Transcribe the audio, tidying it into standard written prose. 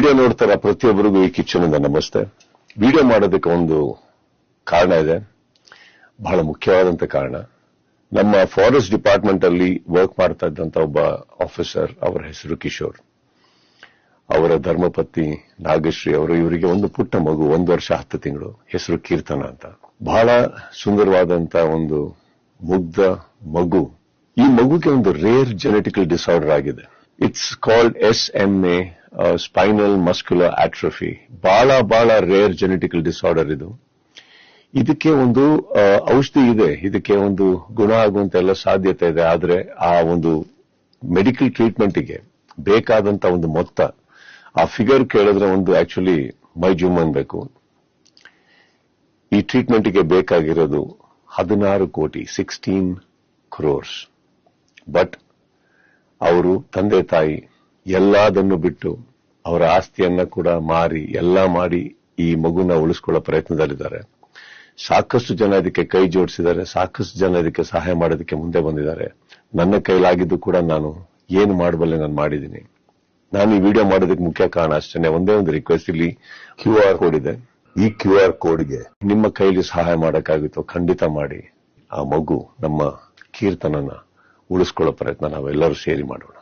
Video ನೋಡ್ತಾರ ಪ್ರತಿಯೊಬ್ಬರಿಗೂ ಈ ಕಿಚ್ಚನಿಂದ ನಮಸ್ತೆ. ವಿಡಿಯೋ ಮಾಡೋದಕ್ಕೆ ಒಂದು ಕಾರಣ ಇದೆ, ಬಹಳ ಮುಖ್ಯವಾದಂತ ಕಾರಣ. ನಮ್ಮ ಫಾರೆಸ್ಟ್ ಡಿಪಾರ್ಟ್ಮೆಂಟ್ ಅಲ್ಲಿ ವರ್ಕ್ ಮಾಡ್ತಾ ಇದ್ದಂತ ಒಬ್ಬ ಆಫೀಸರ್, ಅವರ ಹೆಸರು ಕಿಶೋರ್, ಅವರ ಧರ್ಮಪತ್ನಿ ನಾಗಶ್ರೀ ಅವರು, ಇವರಿಗೆ ಒಂದು ಪುಟ್ಟ ಮಗು, 1 ವರ್ಷ 10 ತಿಂಗಳು, ಹೆಸರು ಕೀರ್ತನ ಅಂತ. ಬಹಳ ಸುಂದರವಾದಂತ ಒಂದು ಮುಗ್ಧ ಮಗು. ಈ ಮಗುಗೆ ಒಂದು ರೇರ್ ಜೆನೆಟಿಕಲ್ ಡಿಸಾರ್ಡರ್ ಆಗಿದೆ. It's called SMA, spinal muscular atrophy. ಬಹಳ ರೇರ್ ಜೆನೆಟಿಕಲ್ ಡಿಸಾರ್ಡರ್ ಇದು. ಇದಕ್ಕೆ ಒಂದು ಔಷಧಿ ಇದೆ, ಇದಕ್ಕೆ ಒಂದು ಗುಣ ಆಗುವಂತ ಎಲ್ಲ ಸಾಧ್ಯತೆ ಇದೆ. ಆದರೆ ಆ ಒಂದು ಮೆಡಿಕಲ್ ಟ್ರೀಟ್ಮೆಂಟ್ಗೆ ಬೇಕಾದಂತ ಒಂದು ಮೊತ್ತ, ಆ ಫಿಗರ್ ಕೇಳಿದ್ರೆ ಒಂದು ಆಕ್ಚುಲಿ ಮೈ ಜುಮ್ ಅನ್ಬೇಕು. ಈ ಟ್ರೀಟ್ಮೆಂಟ್ಗೆ ಬೇಕಾಗಿರೋದು 16 ಕೋಟಿ, 16 crores. ಬಟ್ ಅವರು ತಂದೆ ತಾಯಿ ಎಲ್ಲದನ್ನು ಬಿಟ್ಟು ಅವರ ಆಸ್ತಿಯನ್ನ ಕೂಡ ಮಾರಿ ಎಲ್ಲ ಮಾಡಿ ಈ ಮಗುನ ಉಳಿಸ್ಕೊಳ್ಳೋ ಪ್ರಯತ್ನದಲ್ಲಿದ್ದಾರೆ. ಸಾಕಷ್ಟು ಜನ ಇದಕ್ಕೆ ಕೈ ಜೋಡಿಸಿದ್ದಾರೆ, ಸಾಕಷ್ಟು ಜನ ಇದಕ್ಕೆ ಸಹಾಯ ಮಾಡೋದಕ್ಕೆ ಮುಂದೆ ಬಂದಿದ್ದಾರೆ. ನನ್ನ ಕೈಲಾಗಿದ್ದು ಕೂಡ ನಾನು ಏನು ಮಾಡಬಲ್ಲೆ ನಾನು ಮಾಡಿದ್ದೀನಿ. ನಾನು ಈ ವಿಡಿಯೋ ಮಾಡೋದಕ್ಕೆ ಮುಖ್ಯ ಕಾರಣ ಅಷ್ಟೇ, ಒಂದೇ ಒಂದು ರಿಕ್ವೆಸ್ಟ್. ಇಲ್ಲಿ QR ಕೋಡ್ ಇದೆ. ಈ QR ಕೋಡ್ಗೆ ನಿಮ್ಮ ಕೈಲಿ ಸಹಾಯ ಮಾಡೋಕ್ಕಾಗುತ್ತೋ ಖಂಡಿತ ಮಾಡಿ. ಆ ಮಗು ನಮ್ಮ ಕೀರ್ತನನ್ನ ಉಳಿಸ್ಕೊಳ್ಳೋ ಪ್ರಯತ್ನ ನಾವೆಲ್ಲರೂ ಸೇರಿ ಮಾಡೋಣ.